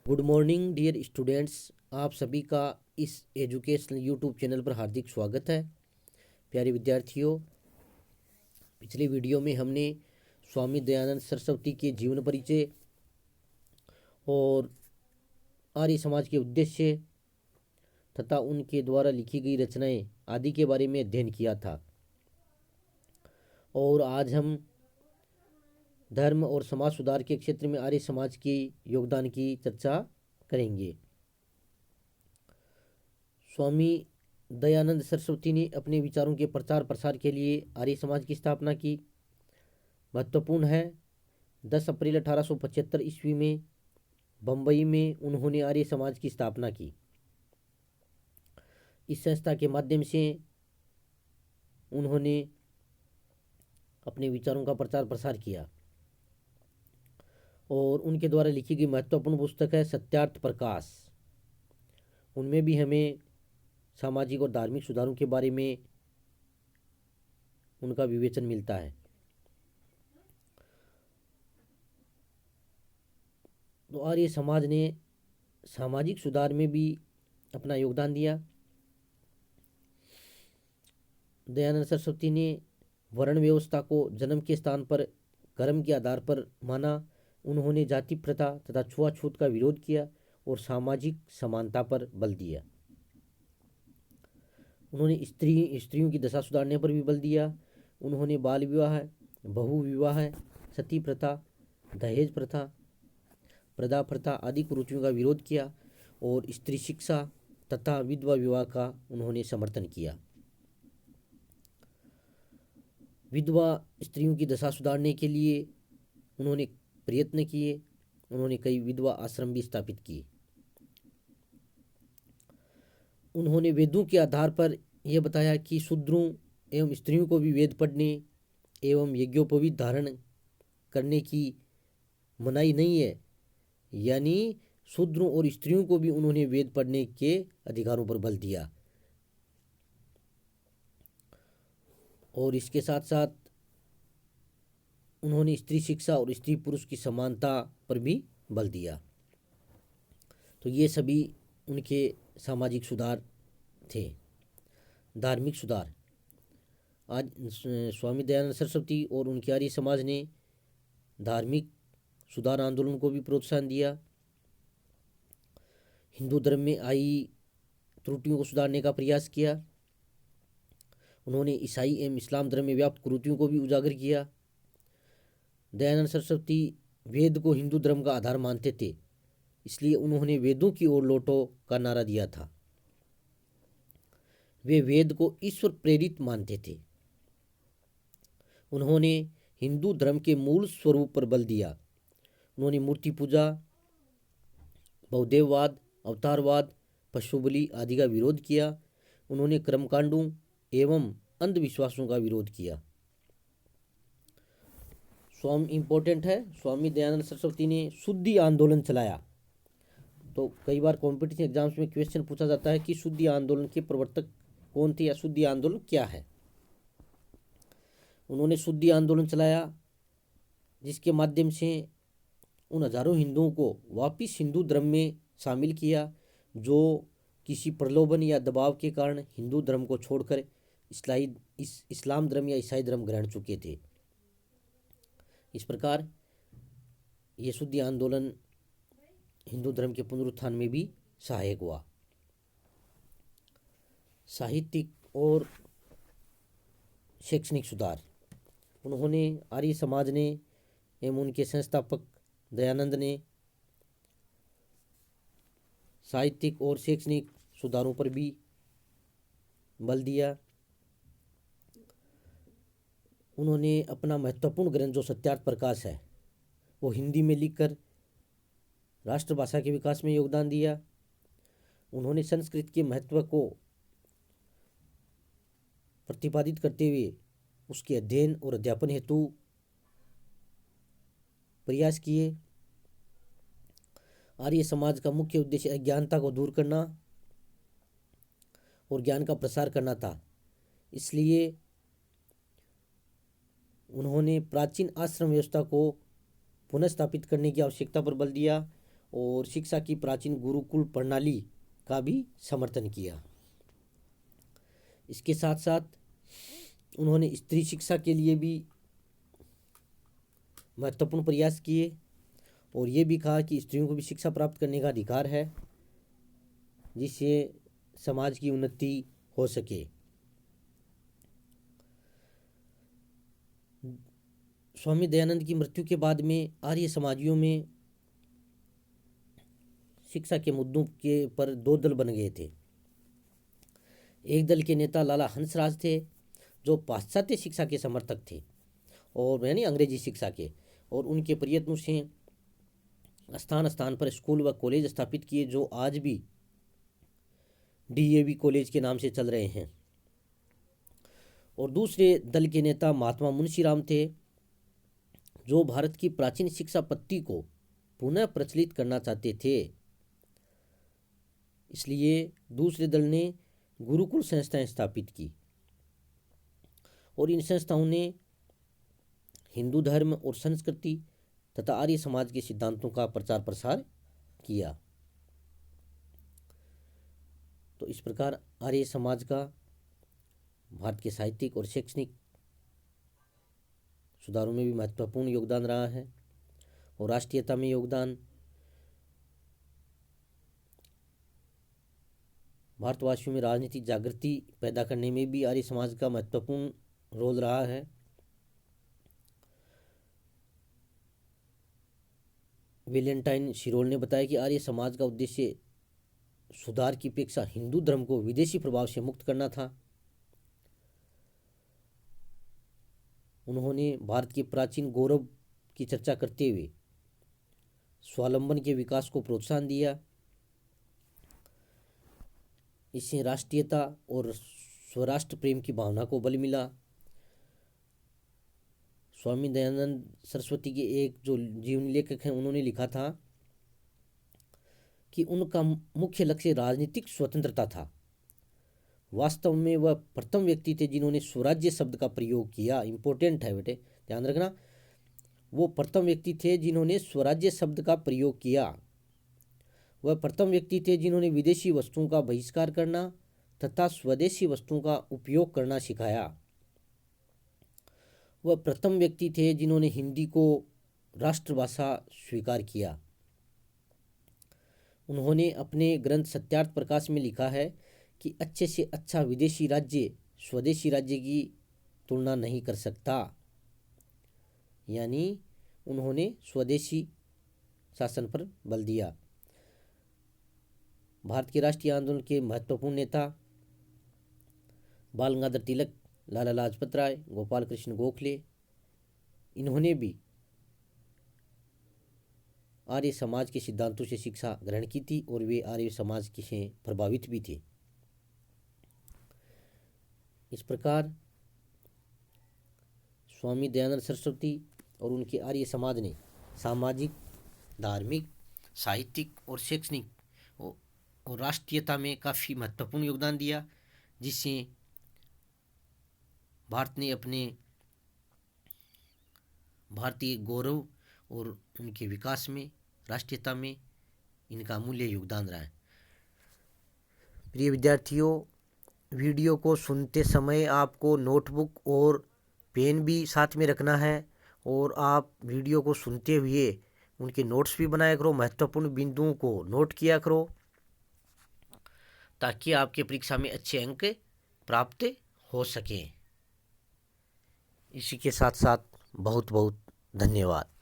Good morning dear students. आप सभी का इस एजुकेशनल यूट्यूब चैनल पर हार्दिक स्वागत है। प्यारे विद्यार्थियों, पिछले वीडियो में हमने स्वामी दयानंद सरस्वती के जीवन परिचय और आर्य समाज के उद्देश्य तथा उनके द्वारा लिखी गई रचनाएं आदि के बारे में अध्ययन किया था। और आज हम धर्म और समाज सुधार के क्षेत्र में आर्य समाज के योगदान की चर्चा करेंगे। स्वामी दयानंद सरस्वती ने अपने विचारों के प्रचार प्रसार के लिए आर्य समाज की स्थापना की। महत्वपूर्ण है, 10 अप्रैल 1875 ईस्वी में बम्बई में उन्होंने आर्य समाज की स्थापना की। इस संस्था के माध्यम से उन्होंने अपने विचारों का प्रचार प्रसार किया और उनके द्वारा लिखी गई महत्वपूर्ण पुस्तक है सत्यार्थ प्रकाश। उनमें भी हमें सामाजिक और धार्मिक सुधारों के बारे में उनका विवेचन मिलता है। तो आर्य समाज ने सामाजिक सुधार में भी अपना योगदान दिया। दयानंद सरस्वती ने वर्ण व्यवस्था को जन्म के स्थान पर कर्म के आधार पर माना। उन्होंने जाति प्रथा तथा छुआछूत का विरोध किया और सामाजिक समानता पर बल दिया। उन्होंने स्त्रियों की दशा सुधारने पर भी बल दिया। उन्होंने बाल विवाह, बहु विवाह, सती प्रथा, दहेज प्रथा, प्रदा प्रथा आदि कुरीतियों का विरोध किया और स्त्री शिक्षा तथा विधवा विवाह का उन्होंने समर्थन किया। विधवा स्त्रियों की दशा सुधारने के लिए उन्होंने प्रयत्न किए। उन्होंने कई विधवा आश्रम भी स्थापित किए। उन्होंने वेदों के आधार पर यह बताया कि शूद्रों एवं स्त्रियों को भी वेद पढ़ने एवं यज्ञोपवीत धारण करने की मनाही नहीं है, यानी शूद्रों और स्त्रियों को भी उन्होंने वेद पढ़ने के अधिकारों पर बल दिया। और इसके साथ साथ उन्होंने स्त्री शिक्षा और स्त्री पुरुष की समानता पर भी बल दिया। तो ये सभी उनके सामाजिक सुधार थे। धार्मिक सुधार, आज स्वामी दयानंद सरस्वती और उनके आर्य समाज ने धार्मिक सुधार आंदोलन को भी प्रोत्साहन दिया। हिंदू धर्म में आई त्रुटियों को सुधारने का प्रयास किया। उन्होंने ईसाई एवं इस्लाम धर्म में व्याप्त कुरीतियों को भी उजागर किया। दयानंद सरस्वती वेद को हिंदू धर्म का आधार मानते थे, इसलिए उन्होंने वेदों की ओर लौटो का नारा दिया था। वे वेद को ईश्वर प्रेरित मानते थे। उन्होंने हिंदू धर्म के मूल स्वरूप पर बल दिया। उन्होंने मूर्ति पूजा, बहुदेववाद, अवतारवाद, पशु बलि आदि का विरोध किया। उन्होंने कर्मकांडों एवं अंधविश्वासों का विरोध किया। इम्पोर्टेंट है, स्वामी दयानंद सरस्वती ने शुद्धि आंदोलन चलाया। तो कई बार कॉम्पिटिशन एग्जाम्स में क्वेश्चन पूछा जाता है कि शुद्धि आंदोलन के प्रवर्तक कौन थे या शुद्धि आंदोलन क्या है। उन्होंने शुद्धि आंदोलन चलाया, जिसके माध्यम से उन हजारों हिंदुओं को वापिस हिंदू धर्म में शामिल किया जो किसी प्रलोभन या दबाव के कारण हिंदू धर्म को छोड़कर इस्लाम धर्म या ईसाई धर्म ग्रहण चुके थे। इस प्रकार ये शुद्धि आंदोलन हिंदू धर्म के पुनरुत्थान में भी सहायक हुआ। साहित्यिक और शैक्षणिक सुधार, उन्होंने आर्य समाज ने एवं उनके संस्थापक दयानंद ने साहित्यिक और शैक्षणिक सुधारों पर भी बल दिया। उन्होंने अपना महत्वपूर्ण ग्रंथ जो सत्यार्थ प्रकाश है वो हिंदी में लिखकर राष्ट्रभाषा के विकास में योगदान दिया। उन्होंने संस्कृत के महत्व को प्रतिपादित करते हुए उसके अध्ययन और अध्यापन हेतु प्रयास किए। आर्य समाज का मुख्य उद्देश्य अज्ञानता को दूर करना और ज्ञान का प्रसार करना था, इसलिए उन्होंने प्राचीन आश्रम व्यवस्था को पुनः स्थापित करने की आवश्यकता पर बल दिया और शिक्षा की प्राचीन गुरुकुल प्रणाली का भी समर्थन किया। इसके साथ साथ उन्होंने स्त्री शिक्षा के लिए भी महत्वपूर्ण प्रयास किए और ये भी कहा कि स्त्रियों को भी शिक्षा प्राप्त करने का अधिकार है, जिससे समाज की उन्नति हो सके। स्वामी दयानंद की मृत्यु के बाद में आर्य समाजियों में शिक्षा के मुद्दों के पर दो दल बन गए थे। एक दल के नेता लाला हंसराज थे, जो पाश्चात्य शिक्षा के समर्थक थे और यानी अंग्रेजी शिक्षा के, और उनके प्रयत्नों से स्थान स्थान पर स्कूल व कॉलेज स्थापित किए, जो आज भी DAV कॉलेज के नाम से चल रहे हैं। और दूसरे दल के नेता महात्मा मुंशीराम थे, जो भारत की प्राचीन शिक्षा पद्धति को पुनः प्रचलित करना चाहते थे। इसलिए दूसरे दल ने गुरुकुल संस्थाएं स्थापित की और इन संस्थाओं ने हिंदू धर्म और संस्कृति तथा आर्य समाज के सिद्धांतों का प्रचार प्रसार किया। तो इस प्रकार आर्य समाज का भारत के साहित्यिक और शैक्षणिक सुधारों में भी महत्वपूर्ण योगदान रहा है और राष्ट्रीयता में योगदान, भारतवासियों में राजनीतिक जागृति पैदा करने में भी आर्य समाज का महत्वपूर्ण रोल रहा है। वेलेंटाइन शिरोल ने बताया कि आर्य समाज का उद्देश्य सुधार की अपेक्षा हिंदू धर्म को विदेशी प्रभाव से मुक्त करना था। उन्होंने भारत के प्राचीन गौरव की चर्चा करते हुए स्वावलंबन के विकास को प्रोत्साहन दिया। इससे राष्ट्रीयता और स्वराष्ट्र प्रेम की भावना को बल मिला। स्वामी दयानंद सरस्वती के एक जो जीवन लेखक हैं, उन्होंने लिखा था कि उनका मुख्य लक्ष्य राजनीतिक स्वतंत्रता था। वास्तव में वह प्रथम व्यक्ति थे जिन्होंने स्वराज्य शब्द का प्रयोग किया। इंपॉर्टेंट है बेटे, ध्यान रखना, वो प्रथम व्यक्ति थे जिन्होंने स्वराज्य शब्द का प्रयोग किया। वह प्रथम व्यक्ति थे जिन्होंने विदेशी वस्तुओं का बहिष्कार करना तथा स्वदेशी वस्तुओं का उपयोग करना सिखाया। वह प्रथम व्यक्ति थे जिन्होंने हिंदी को राष्ट्रभाषा स्वीकार किया। उन्होंने अपने ग्रंथ सत्यार्थ प्रकाश में लिखा है कि अच्छे से अच्छा विदेशी राज्य स्वदेशी राज्य की तुलना नहीं कर सकता। यानी उन्होंने स्वदेशी शासन पर बल दिया। भारत के राष्ट्रीय आंदोलन के महत्वपूर्ण नेता बाल गंगाधर तिलक, लाला लाजपत राय, गोपाल कृष्ण गोखले, इन्होंने भी आर्य समाज के सिद्धांतों से शिक्षा ग्रहण की थी और वे आर्य समाज से प्रभावित भी थे। इस प्रकार स्वामी दयानंद सरस्वती और उनके आर्य समाज ने सामाजिक, धार्मिक, साहित्यिक और शैक्षणिक और राष्ट्रीयता में काफ़ी महत्वपूर्ण योगदान दिया, जिससे भारत ने अपने भारतीय गौरव और उनके विकास में, राष्ट्रीयता में इनका अमूल्य योगदान रहा है। प्रिय विद्यार्थियों, वीडियो को सुनते समय आपको नोटबुक और पेन भी साथ में रखना है और आप वीडियो को सुनते हुए उनके नोट्स भी बनाया करो, महत्वपूर्ण बिंदुओं को नोट किया करो, ताकि आपके परीक्षा में अच्छे अंक प्राप्त हो सकें। इसी के साथ साथ बहुत बहुत धन्यवाद।